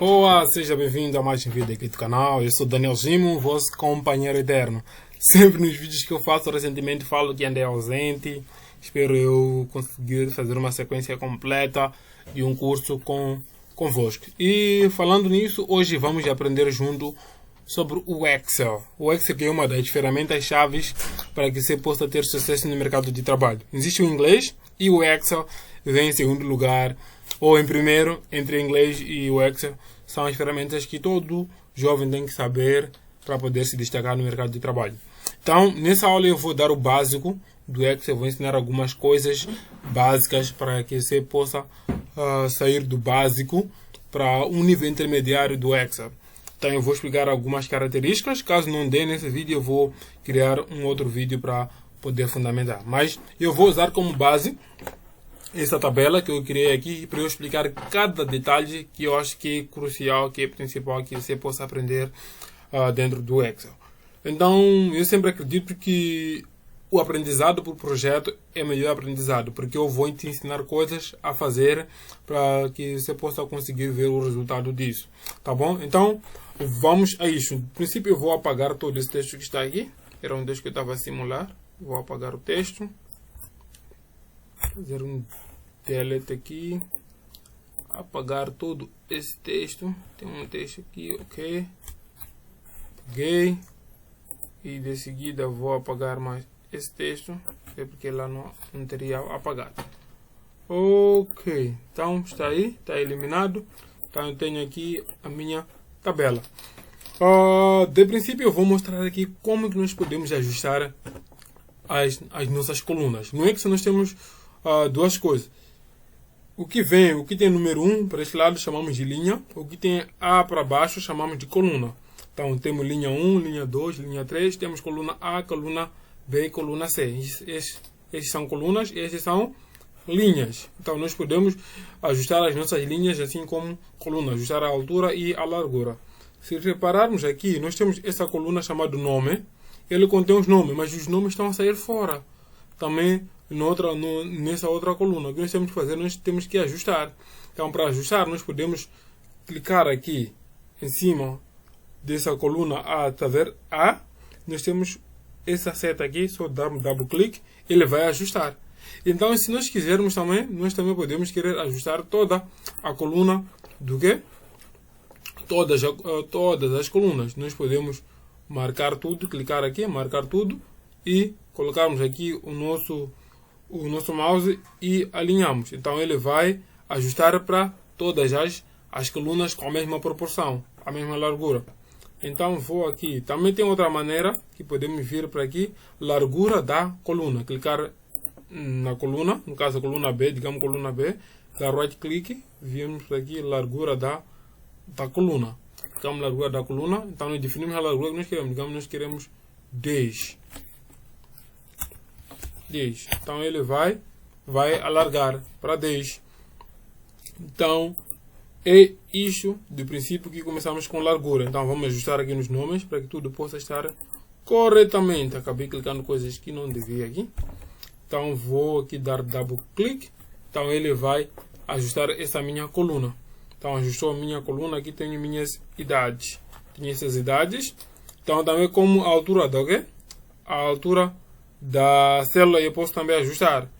Olá, seja bem-vindo a mais um vídeo aqui do canal. Eu sou Daniel Gimo, vosso companheiro eterno. Sempre nos vídeos que eu faço recentemente falo que andei ausente. Espero eu conseguir fazer uma sequência completa de um curso convosco. E falando nisso, hoje vamos aprender junto sobre o Excel. O Excel que é uma das ferramentas chaves para que você possa ter sucesso no mercado de trabalho. Existe o inglês e o Excel vem em segundo lugar, ou em primeiro, entre o inglês e o Excel. São as ferramentas que todo jovem tem que saber para poder se destacar no mercado de trabalho. Então, nessa aula eu vou dar o básico do Excel, vou ensinar algumas coisas básicas para que você possa sair do básico para um nível intermediário do Excel. Então eu vou explicar algumas características. Caso não dê nesse vídeo, eu vou criar um outro vídeo para poder fundamentar. Mas eu vou usar como base essa tabela que eu criei aqui para eu explicar cada detalhe que eu acho que é crucial, que é principal, que você possa aprender dentro do Excel. Então, eu sempre acredito que o aprendizado por projeto é o melhor aprendizado, porque eu vou te ensinar coisas a fazer para que você possa conseguir ver o resultado disso. Tá bom? Então, vamos a isso. No princípio, eu vou apagar todo esse texto que está aqui. Era um texto que eu estava a simular. Vou apagar o texto. Fazer um delete aqui, apagar todo esse texto. Tem um texto aqui, ok, apaguei, e de seguida vou apagar mais esse texto, é porque lá não teria apagado. Ok, então está aí, está eliminado. Então eu tenho aqui a minha tabela. De princípio eu vou mostrar aqui como que nós podemos ajustar as nossas colunas. No Excel nós temos duas coisas. O que tem número 1 para este lado chamamos de linha. O que tem A para baixo chamamos de coluna. Então temos linha 1, linha 2, linha 3. Temos coluna A, coluna B e coluna C. Esses são colunas e esses são linhas. Então nós podemos ajustar as nossas linhas assim como coluna. Ajustar a altura e a largura. Se repararmos aqui, nós temos essa coluna chamada nome. Ele contém os nomes, mas os nomes estão a sair fora. Também nessa outra coluna. O que nós temos que fazer? Nós temos que ajustar. Então, para ajustar, nós podemos clicar aqui em cima dessa coluna A, tá vendo? A. Nós temos essa seta aqui, só dar um double clique, ele vai ajustar. Então, se nós quisermos também, nós também podemos querer ajustar toda a coluna do quê? Todas as colunas. Nós podemos marcar tudo, clicar aqui, marcar tudo e colocarmos aqui o nosso mouse e alinhamos. Então ele vai ajustar para todas as colunas com a mesma proporção, a mesma largura. Então vou aqui. Também tem outra maneira que podemos vir para aqui, largura da coluna. Clicar na coluna, no caso a coluna B, digamos coluna B, dar right click, viemos para aqui, largura da coluna. Clicamos largura da coluna, então nós definimos a largura que nós queremos. Digamos nós queremos 10. Então ele vai alargar para 10. Então é isso do princípio que começamos com largura. Então vamos ajustar aqui nos nomes para que tudo possa estar corretamente. Acabei clicando coisas que não devia aqui. Então vou aqui dar double click. Então ele vai ajustar essa minha coluna. Então ajustou a minha coluna. Aqui tenho minhas idades. Tenho essas idades. Então também como a altura da quê? A altura da célula eu posso também ajustar.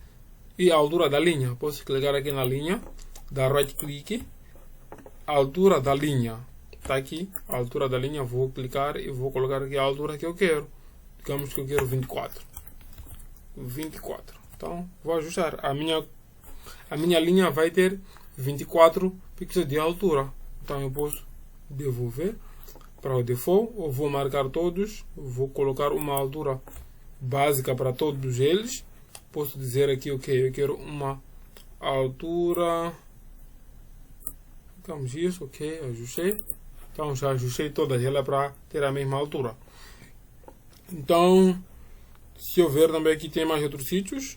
E a altura da linha. Posso clicar aqui na linha. Dar right click. A altura da linha. Está aqui. A altura da linha. Vou clicar e vou colocar aqui a altura que eu quero. Digamos que eu quero 24. 24. Então vou ajustar. A minha linha vai ter 24 pixels de altura. Então eu posso devolver para o default. Ou vou marcar todos. Vou colocar uma altura básica para todos eles. Posso dizer aqui, ok, eu quero uma altura, digamos isso, ok, ajustei. Então já ajustei todas elas para ter a mesma altura. Então, se eu ver também aqui tem mais outros sítios.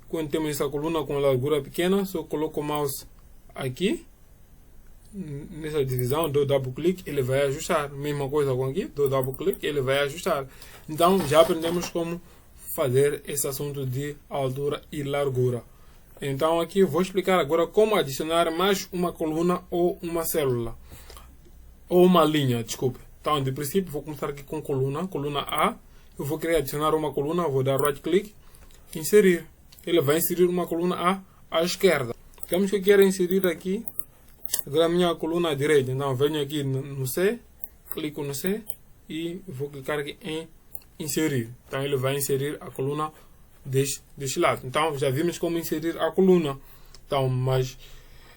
Quando temos essa coluna com largura pequena, só coloco o mouse aqui nessa divisão, dou double click, ele vai ajustar. Mesma coisa com aqui, dou double click, ele vai ajustar. Então já aprendemos como fazer esse assunto de altura e largura. Então aqui eu vou explicar agora como adicionar mais uma coluna ou uma célula. ou uma linha, desculpe. Então, de princípio, vou começar aqui com coluna A. Eu vou querer adicionar uma coluna, vou dar right click, inserir. Ele vai inserir uma coluna A à esquerda. Digamos que eu quero inserir aqui, agora a minha coluna à direita. Então, venho aqui no C, clico no C e vou clicar aqui em inserir. Então, ele vai inserir a coluna deste lado. Então, já vimos como inserir a coluna. Então,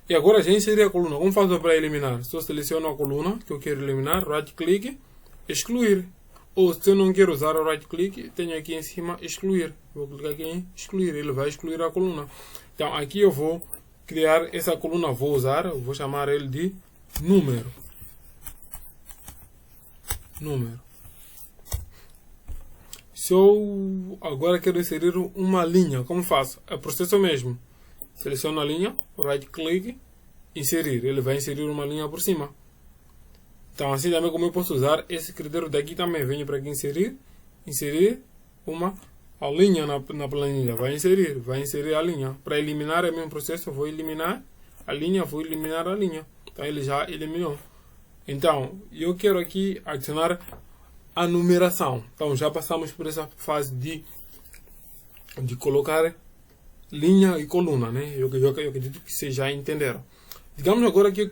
e agora já inseri a coluna. Como faço para eliminar? Só seleciono a coluna que eu quero eliminar, right click, excluir. Ou se eu não quero usar o right click, tenho aqui em cima excluir. Vou clicar aqui em excluir, ele vai excluir a coluna. Então aqui eu vou criar essa coluna, vou chamar ele de número. Se eu agora quero inserir uma linha, como faço? É o processo mesmo. Seleciono a linha, right click, inserir. Ele vai inserir uma linha por cima. Então assim também como eu posso usar esse critério daqui também. Venho para aqui inserir a linha na planilha. Vai inserir a linha. Para eliminar é o mesmo processo, vou eliminar a linha, Então ele já eliminou. Então eu quero aqui adicionar a numeração. Então já passamos por essa fase de colocar linha e coluna, né? Eu acredito que vocês já entenderam. Digamos agora que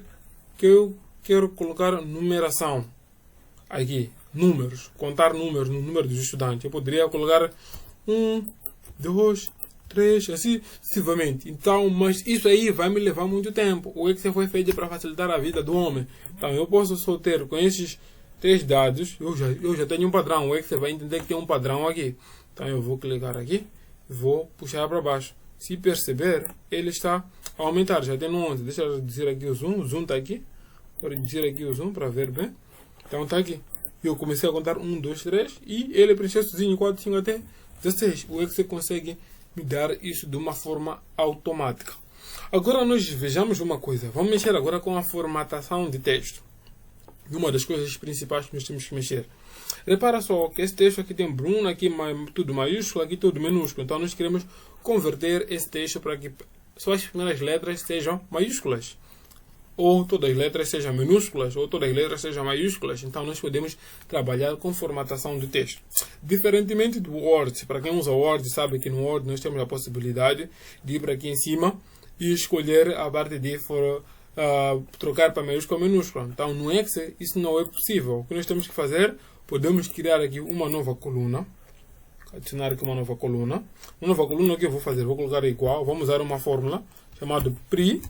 eu quero colocar numeração aqui, números, contar números no número dos estudantes. Eu poderia colocar 1, 2, 3, assim sucessivamente. Então, mas isso aí vai me levar muito tempo. O Excel foi feito para facilitar a vida do homem. Então eu posso só ter com esses 3 dados, eu já tenho um padrão. O Excel vai entender que tem um padrão aqui. Então eu vou clicar aqui, vou puxar para baixo. Se perceber, ele está a aumentar. Já tem no 11. Deixa eu reduzir aqui o zoom. O zoom está aqui. Vou reduzir aqui o zoom para ver bem. Então está aqui. Eu comecei a contar 1, 2, 3 e ele preencheu sozinho 4, 5 até 16. O Excel consegue me dar isso de uma forma automática. Agora nós vejamos uma coisa. Vamos mexer agora com a formatação de texto. Uma das coisas principais que nós temos que mexer. Repara só que esse texto aqui tem Bruno, aqui tudo maiúsculo, aqui tudo minúsculo. Então nós queremos converter esse texto para que só as primeiras letras sejam maiúsculas. Ou todas as letras sejam minúsculas, ou todas as letras sejam maiúsculas. Então nós podemos trabalhar com formatação de texto. Diferentemente do Word, para quem usa Word sabe que no Word nós temos a possibilidade de ir para aqui em cima e escolher a parte de trocar para maiúscula ou minúscula. Então no Excel isso não é possível. O que nós temos que fazer? Podemos criar aqui uma nova coluna. Adicionar aqui uma nova coluna. Uma nova coluna, o que eu vou fazer? Vou colocar igual. Vamos usar uma fórmula chamada PRI.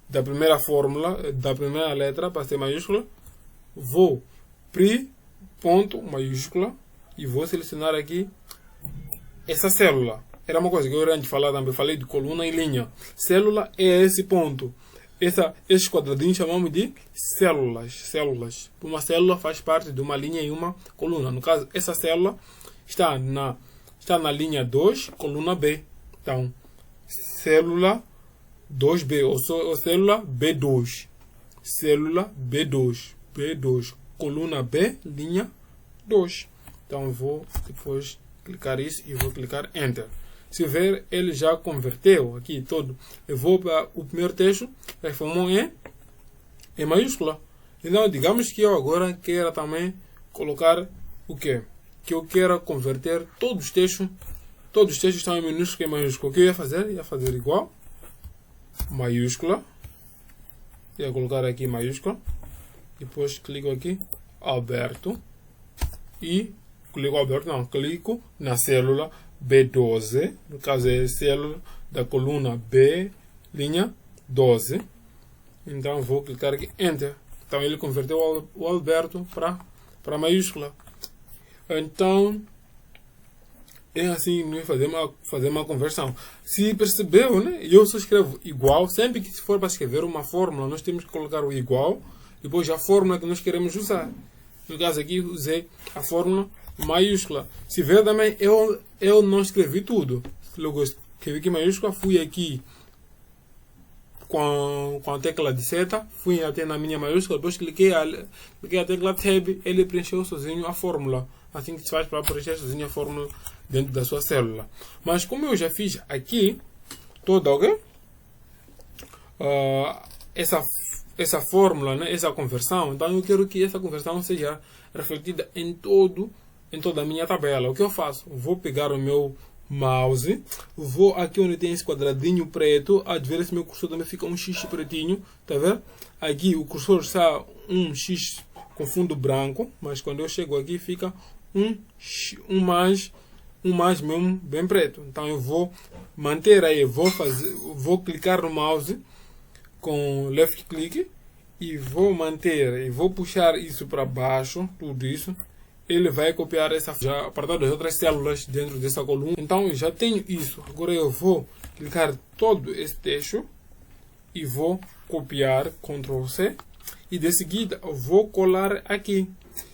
Da primeira fórmula, da primeira letra para ser maiúscula. Vou PRI, ponto, maiúscula. E vou selecionar aqui essa célula. Era uma coisa que eu era antes de falar também. Falei de coluna e linha. Célula é esse ponto. Esses quadradinhos chamamos de células. Uma célula faz parte de uma linha e uma coluna. No caso, essa célula está na linha 2, coluna B. Então, célula 2B, ou célula B2. Célula B2, coluna B, linha 2. Então, eu vou depois clicar isso e vou clicar Enter. Se ver, ele já converteu aqui todo. Eu vou para o primeiro texto, transformou em maiúscula. Então, digamos que eu agora quero também colocar o quê? Que eu quero converter todos os textos estão em minúscula e maiúscula. O que eu ia fazer? Ia fazer igual, maiúscula, ia colocar aqui maiúscula, depois clico aqui, aberto, e clico na célula B12, no caso é a célula da coluna B, linha 12. Então vou clicar aqui Enter. Então ele converteu o Alberto para maiúscula. Então é assim nós fazer uma conversão. Se percebeu, né? Eu só escrevo igual. Sempre que for para escrever uma fórmula, nós temos que colocar o igual, depois a fórmula que nós queremos usar. No caso aqui usei a fórmula maiúscula. Se ver também, eu não escrevi tudo. Logo escrevi aqui maiúscula, fui aqui com a tecla de seta, fui até na minha maiúscula, depois cliquei a tecla Tab, ele preencheu sozinho a fórmula. Assim que se faz para preencher sozinho a fórmula dentro da sua célula. Mas como eu já fiz aqui toda, ok? essa fórmula, né, essa conversão. Então eu quero que essa conversão seja refletida em toda a minha tabela. O que eu faço? Vou pegar o meu mouse, vou aqui onde tem esse quadradinho preto, às vezes meu cursor também fica um X pretinho, tá vendo? Aqui o cursor está um X com fundo branco, mas quando eu chego aqui fica um mais mesmo bem preto. Então eu vou manter aí, vou clicar no mouse com left click e vou manter e vou puxar isso para baixo, tudo isso. Ele vai copiar já a partir das outras células dentro dessa coluna. Então eu já tenho isso. Agora eu vou clicar todo esse texto e vou copiar, Ctrl C, e de seguida eu vou colar aqui.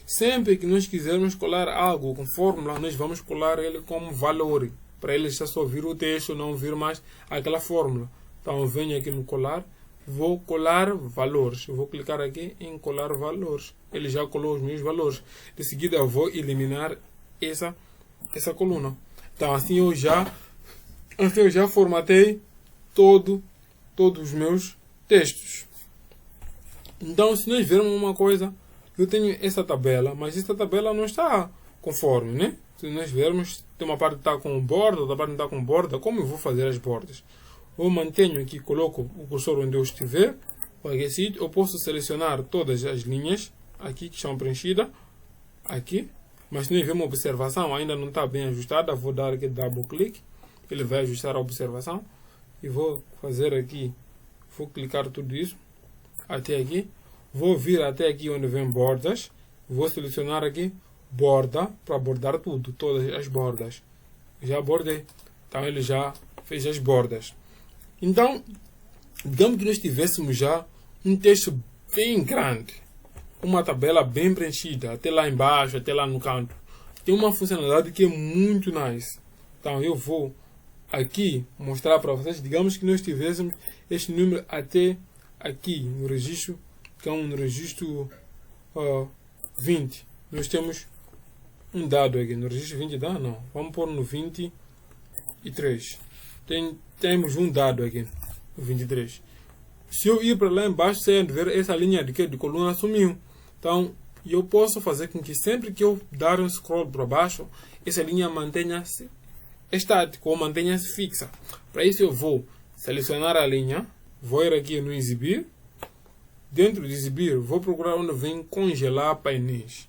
Sempre que nós quisermos colar algo com fórmula, nós vamos colar ele como valor, para ele já só vir o texto, não vir mais aquela fórmula. Então eu venho aqui no colar, vou colar valores, eu vou clicar aqui em colar valores, ele já colou os meus valores. De seguida eu vou eliminar essa coluna. Então assim eu já formatei todos os meus textos. Então se nós vermos uma coisa, eu tenho essa tabela, mas essa tabela não está conforme, né? Se nós vermos, tem uma parte que está com borda, outra parte não está com borda. Como eu vou fazer as bordas? Eu mantenho aqui, coloco o cursor onde eu estiver, qualquer sítio. Eu posso selecionar todas as linhas aqui que estão preenchidas, aqui. Mas se nós vermos uma observação, ainda não está bem ajustada, vou dar aqui double click. Ele vai ajustar a observação. E vou fazer aqui, vou clicar tudo isso, até aqui. Vou vir até aqui onde vem bordas. Vou selecionar aqui borda para bordar tudo, todas as bordas. Já bordei. Então ele já fez as bordas. Então, digamos que nós tivéssemos já um texto bem grande, uma tabela bem preenchida, até lá embaixo, até lá no canto. Tem uma funcionalidade que é muito nice. Então eu vou aqui mostrar para vocês. Digamos que nós tivéssemos este número até aqui no registro, que é um registro 20. Nós temos um dado aqui. No registro 20 dá? Não. Vamos pôr no 23. Temos um dado aqui no 23. Se eu ir para lá embaixo, você vai ver essa linha de coluna sumiu. Então, eu posso fazer com que sempre que eu dar um scroll para baixo, essa linha mantenha-se estática ou mantenha-se fixa. Para isso eu vou selecionar a linha, vou ir aqui no exibir. Dentro de exibir, vou procurar onde vem congelar painéis.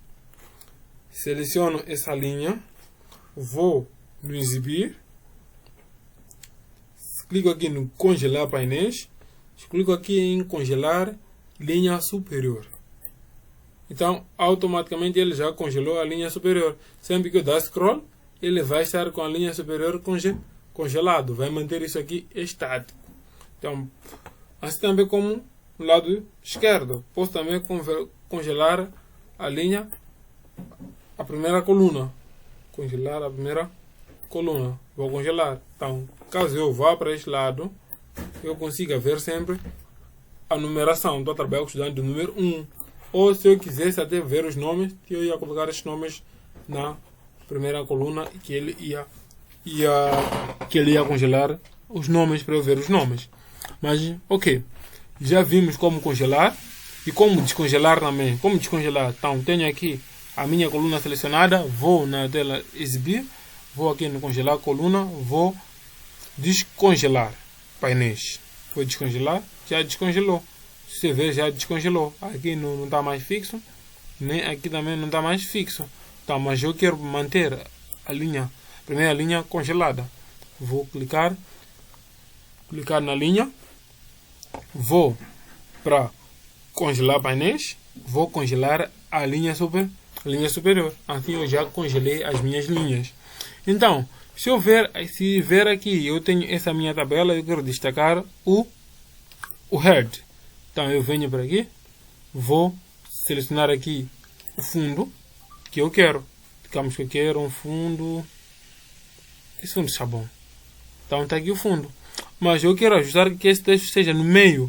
Seleciono essa linha, vou no exibir, clico aqui no congelar painéis, clico aqui em congelar linha superior. Então, automaticamente ele já congelou a linha superior. Sempre que eu dar scroll, ele vai estar com a linha superior congelado, vai manter isso aqui estático. Então, assim também como no lado esquerdo, posso também congelar a linha, a primeira coluna. Congelar a primeira coluna. Vou congelar. Então, caso eu vá para este lado, eu consiga ver sempre a numeração. Estou trabalhando com o estudante do número 1. Ou se eu quisesse até ver os nomes, eu ia colocar estes nomes na primeira coluna que ele ia congelar os nomes para eu ver os nomes. Mas, ok. Já vimos como congelar e como descongelar também. Como descongelar? Então, tenho aqui a minha coluna selecionada. Vou na tela exibir. Vou aqui no congelar coluna. Vou descongelar painéis. Vou descongelar. Já descongelou. Você vê, já descongelou. Aqui não está mais fixo. Nem aqui também não está mais fixo. Então, mas eu quero manter a primeira linha congelada. Vou clicar na linha. Vou para congelar painéis. Vou congelar a linha superior. Assim eu já congelei as minhas linhas. Então, se ver aqui, eu tenho essa minha tabela, eu quero destacar o head. Então eu venho para aqui, vou selecionar aqui o fundo que eu quero. Digamos que eu quero um fundo. Esse fundo está bom. Então está aqui o fundo. Mas eu quero ajustar que esse texto esteja no meio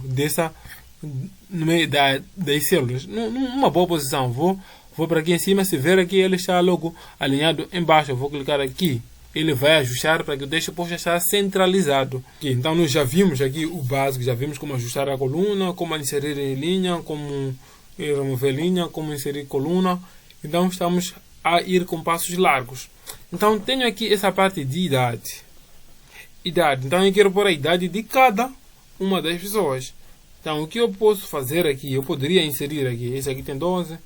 das células. Numa boa posição. Vou para aqui em cima. Se ver aqui, ele está logo alinhado embaixo. Eu vou clicar aqui ele vai ajustar para que o texto possa estar centralizado. Então nós já vimos aqui o básico, já vimos como ajustar a coluna, como inserir em linha, como remover linha, como inserir coluna. Então estamos a ir com passos largos. Então tenho aqui essa parte de idade. Então eu quero pôr a idade de cada uma das pessoas. Então o que eu posso fazer aqui? Eu poderia inserir aqui, esse aqui tem 12,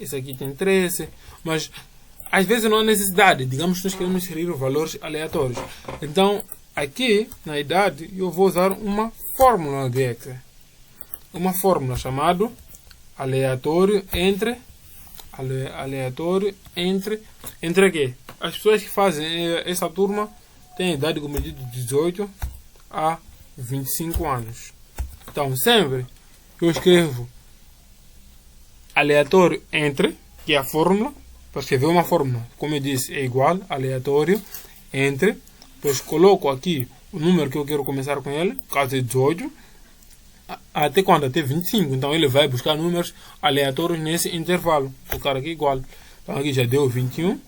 esse aqui tem 13, mas às vezes não há necessidade. Digamos que nós queremos inserir valores aleatórios. Então aqui na idade eu vou usar uma fórmula de Excel. Uma fórmula chamada aleatório entre quê? As pessoas que fazem essa turma têm a idade como de 18 a 25 anos. Então sempre eu escrevo aleatório entre, que é a fórmula, para escrever uma fórmula, como eu disse, é igual, aleatório entre, depois coloco aqui o número que eu quero começar com ele, caso é 18, até quando? Até 25. Então ele vai buscar números aleatórios nesse intervalo. Vou colocar aqui igual. Então aqui já deu 21.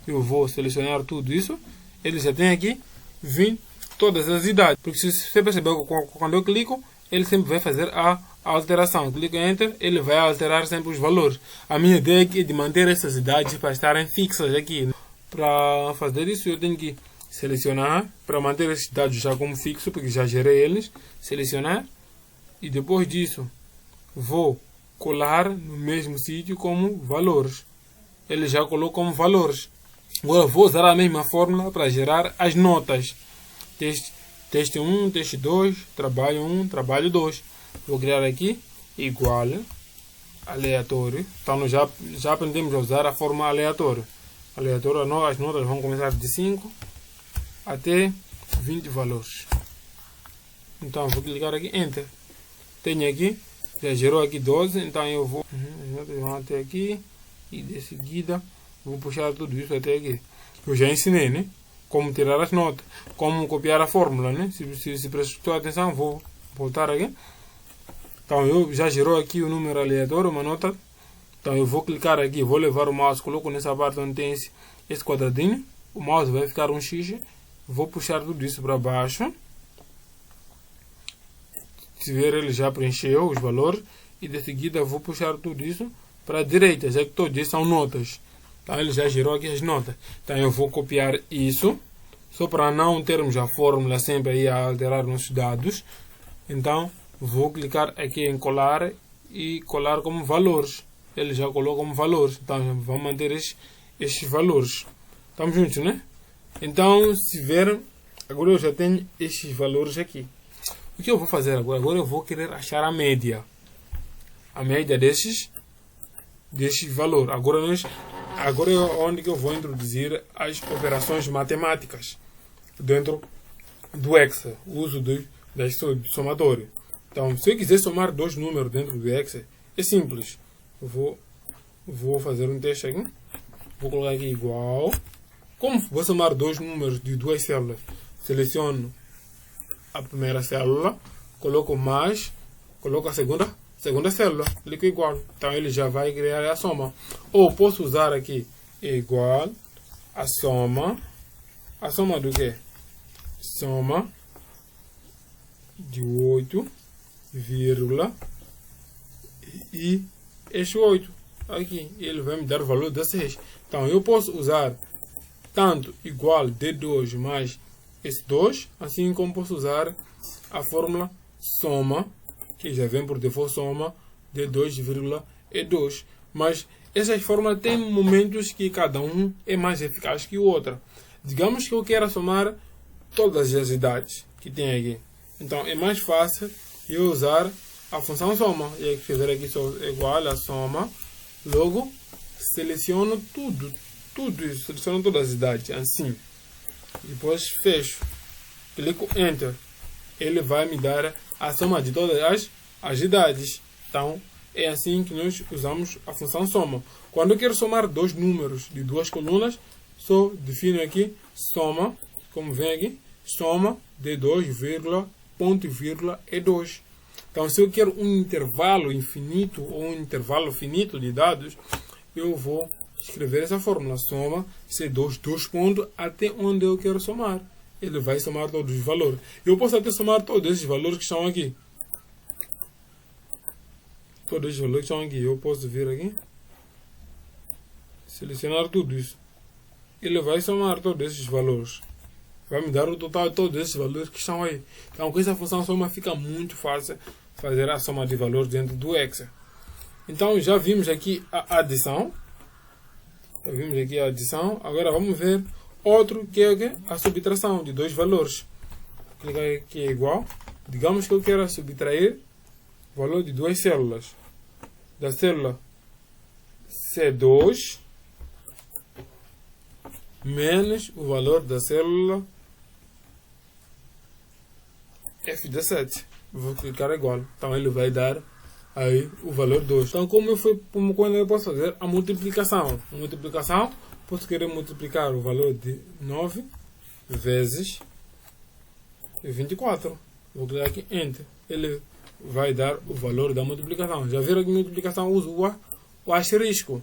Eu vou selecionar tudo isso. Ele já tem aqui 20, todas as idades. Porque se você percebeu, quando eu clico, ele sempre vai fazer a alteração. Clico em Enter, ele vai alterar sempre os valores. A minha ideia é de manter essas idades para estarem fixas aqui. Para fazer isso, eu tenho que selecionar, para manter esses dados já como fixo, porque já gerei eles. Selecionar. E depois disso, vou colar no mesmo sítio como valores. Ele já colocou como valores. Agora vou usar a mesma fórmula para gerar as notas. Teste 1, teste 2, trabalho 1, trabalho 2. Vou criar aqui igual, aleatório. Então nós já aprendemos a usar a fórmula aleatória. Aleatório, as notas vão começar de 5 até 20 valores. Então vou clicar aqui, Enter. Tenho aqui, já gerou aqui 12, então eu vou, as notas vão até aqui, e de seguida vou puxar tudo isso até aqui. Eu já ensinei, né? Como tirar as notas, como copiar a fórmula, né? Se prestou atenção, vou voltar aqui. Então eu já gerou aqui o número aleatório, uma nota. Então eu vou clicar aqui, vou levar o mouse, coloco nessa parte onde tem esse quadradinho. O mouse vai ficar um X, vou puxar tudo isso para baixo. Se ver, ele já preencheu os valores e de seguida vou puxar tudo isso para a direita, já que todos esses são notas. Então ele já gerou aqui as notas. Então eu vou copiar isso, só para não termos a fórmula sempre aí a alterar nossos dados. Então vou clicar aqui em colar e colar como valores. Ele já colocou como valores. Então vamos manter estes valores. Estamos juntos, né? Então se ver, agora eu já tenho estes valores aqui. O que eu vou fazer agora? Agora eu vou querer achar a média. A média destes valores. Agora é onde que eu vou introduzir as operações matemáticas dentro do Excel. O uso do somatório. Então, se eu quiser somar dois números dentro do Excel, é simples. Eu vou fazer um teste aqui. Vou colocar aqui igual. Como vou somar dois números de duas células? Seleciono a primeira célula, coloco mais, coloco a segunda célula, clico igual. Então ele já vai criar a soma. Ou posso usar aqui igual a soma do quê? Soma de 8, e este 8 aqui, ele vai me dar o valor de 6. Então eu posso usar tanto igual D2 mais esse 2, assim como posso usar a fórmula soma, que já vem por default soma de 2,2. Mas essas fórmulas têm momentos que cada um é mais eficaz que o outro. Digamos que eu quero somar todas as idades que tem aqui. Então é mais fácil eu usar a função soma. E aqui fazer aqui só igual a soma. Logo seleciono tudo isso, seleciono todas as idades, assim. Depois fecho, clico Enter, ele vai me dar a soma de todas as idades. Então é assim que nós usamos a função soma. Quando eu quero somar dois números de duas colunas, só defino aqui soma, como vem aqui, soma de 2, ponto e vírgula é 2. Então se eu quero um intervalo infinito ou um intervalo finito de dados, eu vou escrever essa fórmula. Soma C2, dois pontos, até onde eu quero somar. Ele vai somar todos os valores. Eu posso até somar todos esses valores que estão aqui. Todos esses valores que estão aqui. Eu posso vir aqui, selecionar tudo isso. Ele vai somar todos esses valores. Vai me dar o total de todos esses valores que estão aí. Então, com essa função soma fica muito fácil fazer a soma de valores dentro do Excel. Então, já vimos aqui a adição. Agora vamos ver outro que é a subtração de dois valores. Clicar aqui é igual. Digamos que eu quero subtrair o valor de duas células. Da célula C2 menos o valor da célula F17. Vou clicar igual. Então ele vai dar aí o valor 2. Então quando eu posso fazer a multiplicação? A multiplicação, posso querer multiplicar o valor de 9 vezes 24. Vou clicar aqui Enter. Ele vai dar o valor da multiplicação. Já viram que multiplicação usa o asterisco.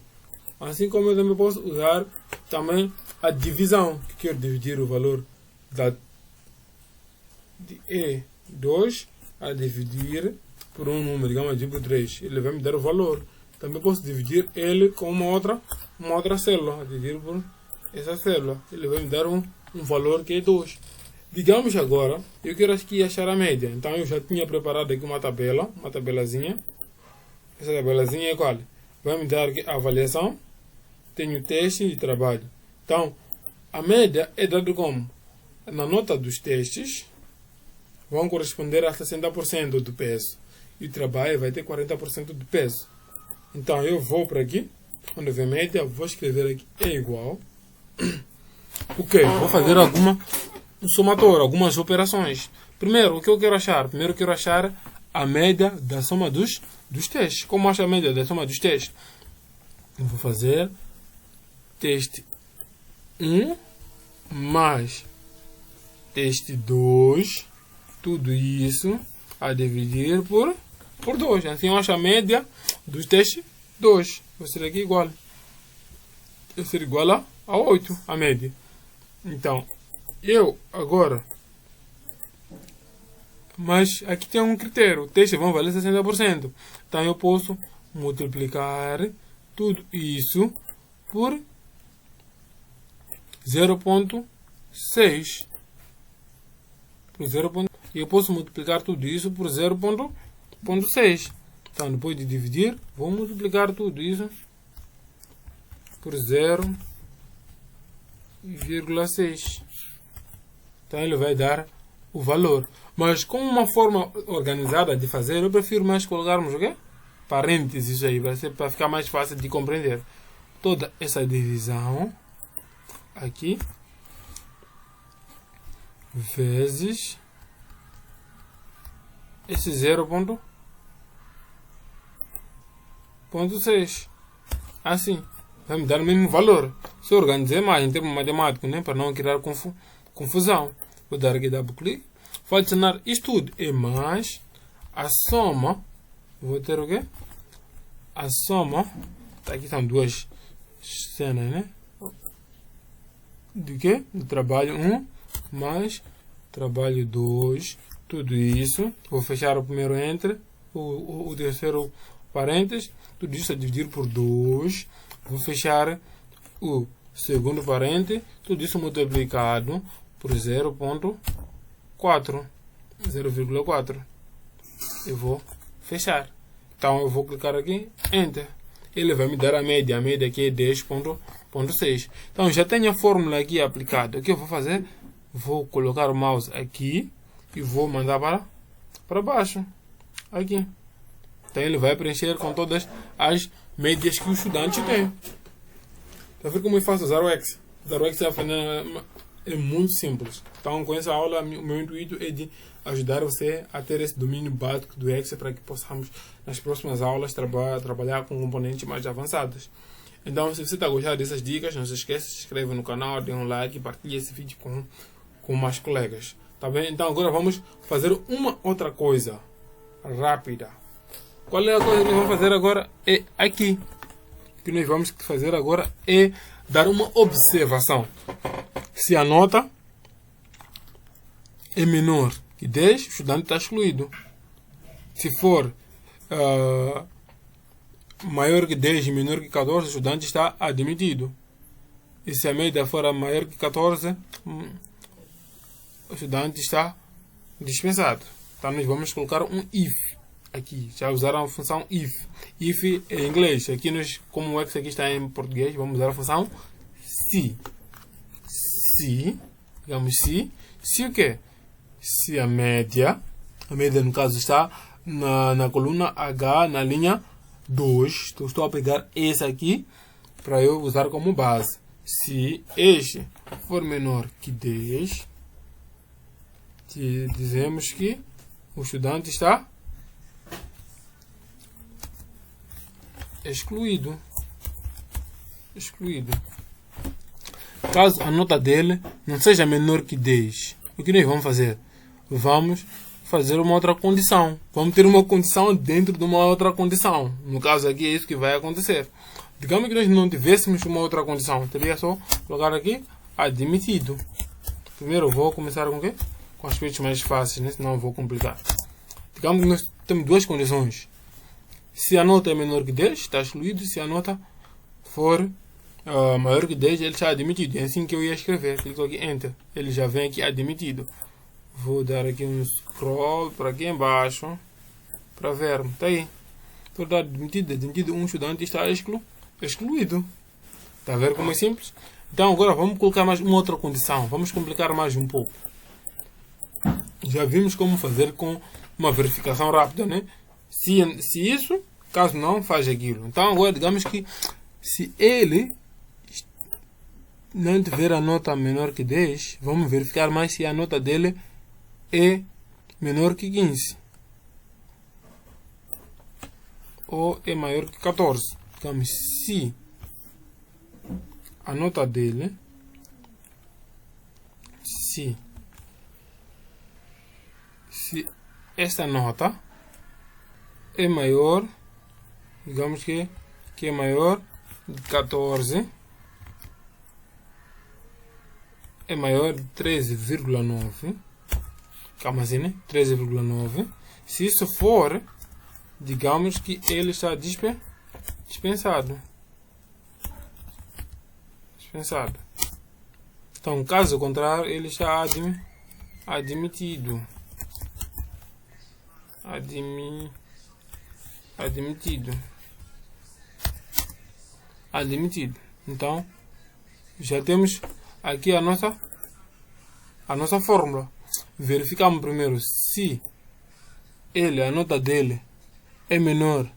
Assim como eu também posso usar também a divisão, que quero dividir o valor de E2 a dividir por um número, digamos, tipo 3. Ele vai me dar o valor. Também posso dividir ele com uma outra célula. Dividir por essa célula. Ele vai me dar um valor que é 2. Digamos agora, eu quero aqui achar a média. Então eu já tinha preparado aqui uma tabelazinha. Essa tabelazinha é qual? Vai me dar aqui a avaliação. Tenho teste e trabalho. Então, a média é dada como? Na nota dos testes, vão corresponder a 60% do peso. E o trabalho vai ter 40% do peso. Então, eu vou para aqui. Quando eu ver média, vou escrever aqui é igual. Ok, vou fazer um somatório, algumas operações. Primeiro, o que eu quero achar? Primeiro, eu quero achar a média da soma dos testes. Como acho a média da soma dos testes? Eu vou fazer teste 1 mais teste 2, tudo isso a dividir por 2. Assim eu acho a média dos testes 2. Vai ser aqui igual. Vai ser igual a 8, a média. Então, eu agora... Mas aqui tem um critério. O teste vão valer 60%. Então eu posso multiplicar tudo isso por 0.6. E eu posso multiplicar tudo isso por 0.6. Então, depois de dividir, vou multiplicar tudo isso por 0,6. Então, ele vai dar o valor. Mas com uma forma organizada de fazer, eu prefiro mais colocarmos o quê? Parênteses aí, para ficar mais fácil de compreender. Toda essa divisão aqui vezes esse 0.6. Assim, vai me dar o mesmo valor. Se eu organizar mais em termos matemáticos, né, para não criar confusão, vou dar aqui double clique. Vou adicionar isto tudo e mais a soma. Vou ter o quê? A soma. Aqui são duas cenas, né? Do que? Do trabalho 1 mais trabalho 2. Tudo isso. Vou fechar o primeiro entre. O terceiro parênteses. Tudo isso a dividir por 2. Vou fechar o segundo parênteses. Tudo isso multiplicado por 0,4. 0,4. Eu vou fechar. Então eu vou clicar aqui, Enter. Ele vai me dar a média. A média aqui é 10.6. Então já tenho a fórmula aqui aplicada. O que eu vou fazer? Vou colocar o mouse aqui e vou mandar para baixo. Aqui. Então ele vai preencher com todas as médias que o estudante tem. Está vendo como é fácil usar o Excel? Usar o Excel é muito simples. Então, com essa aula, o meu intuito é de ajudar você a ter esse domínio básico do Excel para que possamos, nas próximas aulas, trabalhar com componentes mais avançados. Então, se você está gostando dessas dicas, não se esqueça de se inscrever no canal, dê um like e partilhe esse vídeo com mais colegas. Tá bem? Então, agora vamos fazer uma outra coisa rápida. Qual é a coisa que vamos fazer agora? É aqui. que nós vamos fazer agora é dar uma observação. Se a nota é menor que 10, o estudante está excluído. Se for maior que 10 e menor que 14, o estudante está admitido. E se a média for maior que 14, o estudante está dispensado. Então nós vamos colocar um if aqui. Já usaram a função if. If é em inglês. Aqui nós, como o X aqui está em português, vamos usar a função se. Se, digamos se o quê? Se a média no caso está na coluna H, na linha 2. Então, estou a pegar esse aqui para eu usar como base. Se este for menor que 10, dizemos que o estudante está excluído. Caso a nota dele não seja menor que 10, o que nós vamos fazer? Vamos fazer uma outra condição. Vamos ter uma condição dentro de uma outra condição. No caso aqui é isso que vai acontecer. Digamos que nós não tivéssemos uma outra condição. Teria só colocar aqui admitido. Primeiro eu vou começar com o quê? Com aspectos mais fáceis, né? Senão eu vou complicar. Digamos que nós temos duas condições. Se a nota é menor que 10, está excluído. Se a nota for maior que 10, ele está admitido. É assim que eu ia escrever. Clico aqui, Enter. Ele já vem aqui admitido. Vou dar aqui um scroll para aqui embaixo para ver. Está aí. Todo admitido. Um estudante está excluído. Está a ver como é simples? Então agora vamos colocar mais uma outra condição. Vamos complicar mais um pouco. Já vimos como fazer com uma verificação rápida, né? Se isso, caso não, faz aquilo. Então agora digamos que se ele não tiver a nota menor que 10, vamos verificar mais se a nota dele é menor que 15 ou é maior que 14. Digamos, se a nota dele, se esta nota é maior, digamos que é maior de 14, é maior de 13,9, calma assim, né? 13,9. Se isso for, digamos que ele está dispensado. Então, caso contrário, ele está admitido. Admitido. Então, já temos aqui a nossa fórmula. Verificamos primeiro se a nota dele é menor.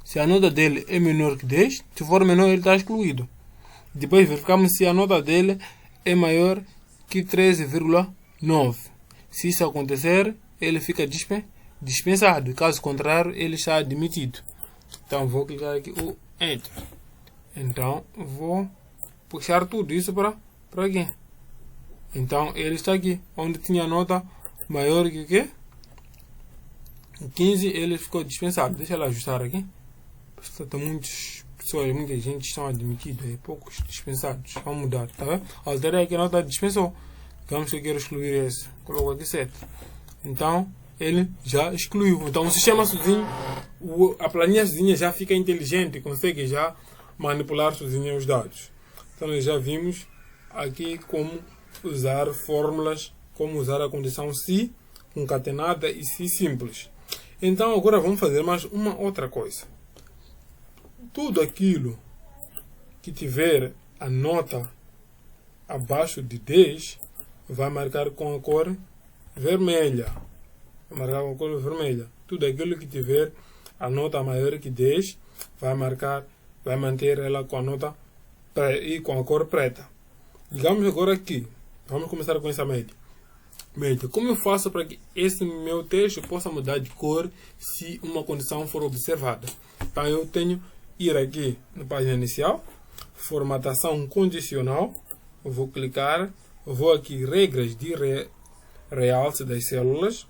Se a nota dele é menor que 10, se for menor ele está excluído. Depois verificamos se a nota dele é maior que 13,9. Se isso acontecer, ele fica dispensado. Caso contrário, ele está admitido. Então vou clicar aqui o Enter. Então vou puxar tudo isso para aqui. Então ele está aqui, onde tinha a nota maior que o quê? 15, ele ficou dispensado. Deixa eu ajustar aqui. Está muitas pessoas, muita gente estão admitidos e poucos dispensados. Vamos mudar, tá vendo? Alterei aqui a nota dispensou. Digamos que eu quero excluir esse. Coloco aqui 7. Então ele já excluiu. Então o sistema sozinho, a planilha sozinha já fica inteligente, consegue já manipular sozinha os dados. Então nós já vimos aqui como usar fórmulas, como usar a condição se concatenada e se simples. Então agora vamos fazer mais uma outra coisa. Tudo aquilo que tiver a nota abaixo de 10 vai marcar com a cor vermelha. Tudo aquilo que tiver a nota maior que 10 vai manter ela com a nota e com a cor preta. Digamos agora aqui, vamos começar com essa média. Como eu faço para que esse meu texto possa mudar de cor se uma condição for observada? Então eu tenho ir aqui na página inicial, formatação condicional, eu vou clicar, vou aqui regras de realce das células,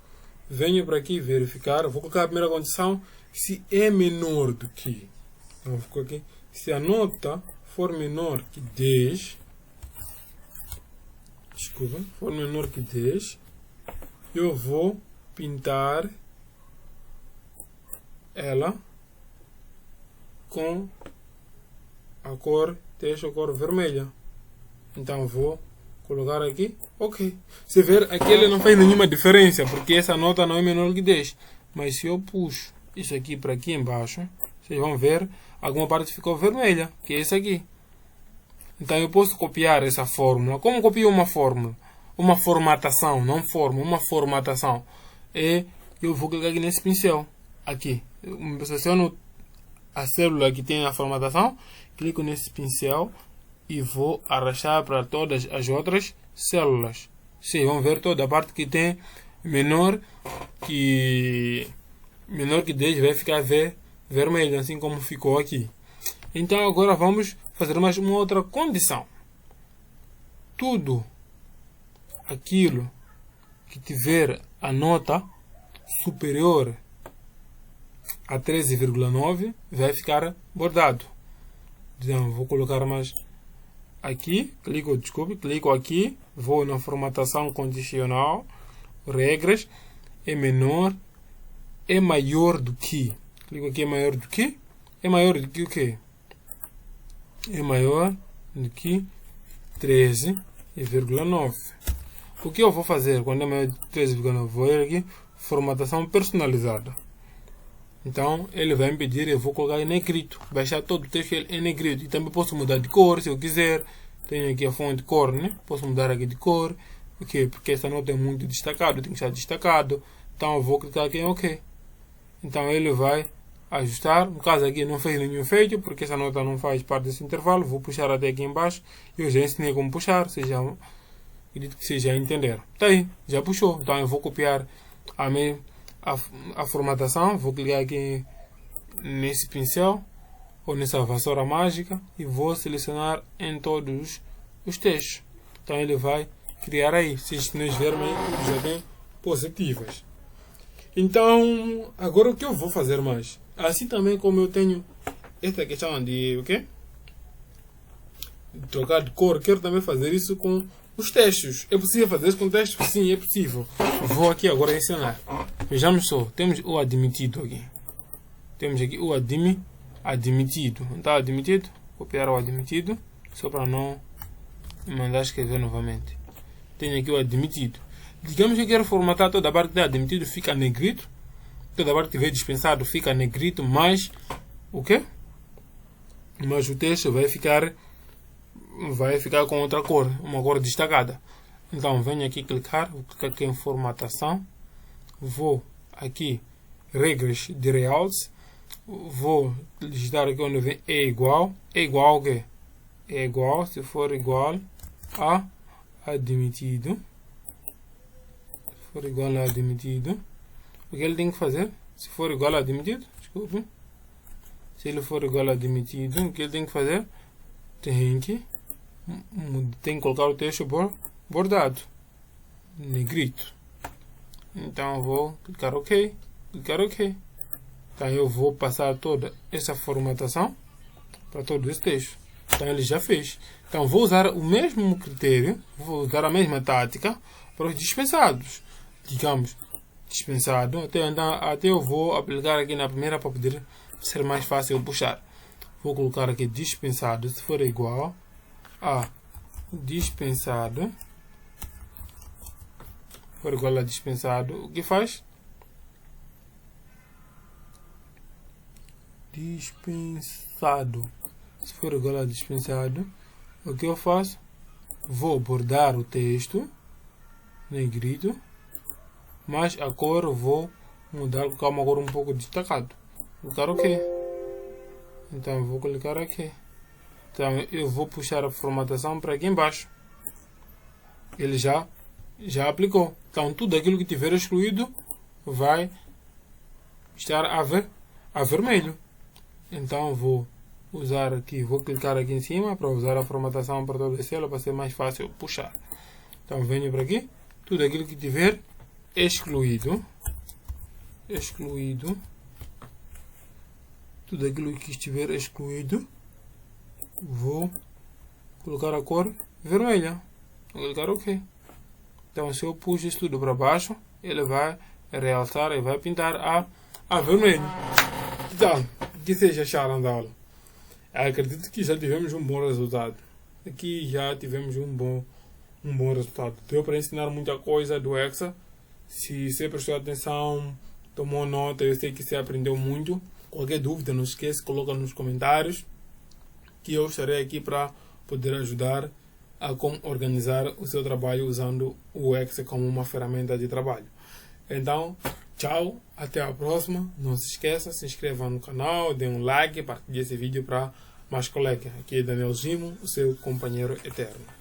venho para aqui verificar, vou colocar a primeira condição se é menor do que. Então ficou aqui. Se a nota for menor que 10, desculpa, for menor que 10, eu vou pintar ela com a cor, texto, a cor vermelha. Então vou colocar aqui, ok. Se ver, aqui ele não faz nenhuma diferença, porque essa nota não é menor que 10. Mas se eu puxo isso aqui para aqui embaixo, vocês vão ver, alguma parte ficou vermelha, que é essa aqui. Então eu posso copiar essa fórmula. Como copio uma fórmula? Uma formatação, não fórmula, uma formatação. E eu vou clicar aqui nesse pincel, aqui. Eu seleciono a célula que tem a formatação, clico nesse pincel e vou arrastar para todas as outras células. Vocês vão ver toda a parte que tem menor que 10 vai ficar vermelho, assim como ficou aqui. Então agora vamos fazer mais uma outra condição. Tudo aquilo que tiver a nota superior a 13,9 vai ficar bordado. Então vou colocar mais aqui, clico aqui, vou na formatação condicional, regras, é menor, é maior do que, clico aqui, é maior do que o quê? É maior do que 13,9. O que eu vou fazer quando é maior de 13,9? Vou ir aqui, formatação personalizada. Então ele vai me pedir, eu vou colocar em negrito, baixar todo o texto em negrito. E também posso mudar de cor se eu quiser. Tenho aqui a fonte de cor, né? Posso mudar aqui de cor. Okay, porque essa nota é muito destacada, tem que estar destacado. Então eu vou clicar aqui em OK. Então ele vai ajustar. No caso aqui não fez nenhum efeito, porque essa nota não faz parte desse intervalo. Vou puxar até aqui embaixo. Eu já ensinei como puxar, acredito que vocês já entenderam. Tá aí, já puxou. Então eu vou copiar a formatação. Vou clicar aqui nesse pincel ou nessa vassoura mágica e vou selecionar em todos os textos. Então ele vai criar aí. Se nós vermos, já tem positivas. Então agora o que eu vou fazer mais? Assim também como eu tenho esta questão de trocar de cor, quero também fazer isso com os textos. É possível fazer isso com textos? Sim, é possível. Vou aqui agora ensinar. Vejamos só, temos o admitido aqui. Temos aqui o admitido. Não está admitido? Copiar o admitido, só para não mandar escrever novamente. Tenho aqui o admitido. Digamos que eu quero formatar toda a parte que está admitido, fica negrito. Toda a parte que tiver dispensado fica negrito, mas o quê? Mas o texto vai ficar com outra cor, uma cor destacada. Então venho aqui clicar, vou clicar aqui em formatação, vou aqui regras de layouts, vou digitar aqui onde vem é igual ao quê? É igual, se for igual a admitido, se for igual a admitido, o que ele tem que fazer? Se for igual a admitido, desculpa, se ele for igual a admitido, o que ele tem que fazer? Tem que colocar o texto bordado, negrito. Então vou clicar OK. Então eu vou passar toda essa formatação para todo esse texto. Então ele já fez. Então vou usar o mesmo critério, vou usar a mesma tática para os dispensados. Digamos, dispensado, até eu vou aplicar aqui na primeira para poder ser mais fácil puxar. Vou colocar aqui dispensado, se for igual a dispensado, for igual a dispensado, o que faz? Dispensado. Se for igual a dispensado, o que eu faço? Vou bordar o texto negrito, mas a cor eu vou mudar, colocar uma cor um pouco destacada. Clicar OK. Então vou clicar aqui. Então eu vou puxar a formatação para aqui embaixo. Ele já aplicou. Então tudo aquilo que tiver excluído vai estar a vermelho. Então vou usar aqui, vou clicar aqui em cima para usar a formatação para toda a célula para ser mais fácil puxar. Então venho para aqui, tudo aquilo que tiver excluído, tudo aquilo que estiver excluído. Vou colocar a cor vermelha. Vou clicar OK. Então, se eu puxo isso tudo para baixo, ele vai realçar e vai pintar a vermelho. Então, o que vocês acharam da aula? Eu acredito que já tivemos um bom resultado. Aqui já tivemos um bom resultado. Deu para ensinar muita coisa do Hexa. Se você prestou atenção, tomou nota, eu sei que você aprendeu muito. Qualquer dúvida, não esqueça, coloca nos comentários, que eu estarei aqui para poder ajudar a como organizar o seu trabalho usando o Hexa como uma ferramenta de trabalho. Então, tchau, até a próxima. Não se esqueça, se inscreva no canal, dê um like, partilhe esse vídeo para mais colegas. Aqui é Daniel Gimo, o seu companheiro eterno.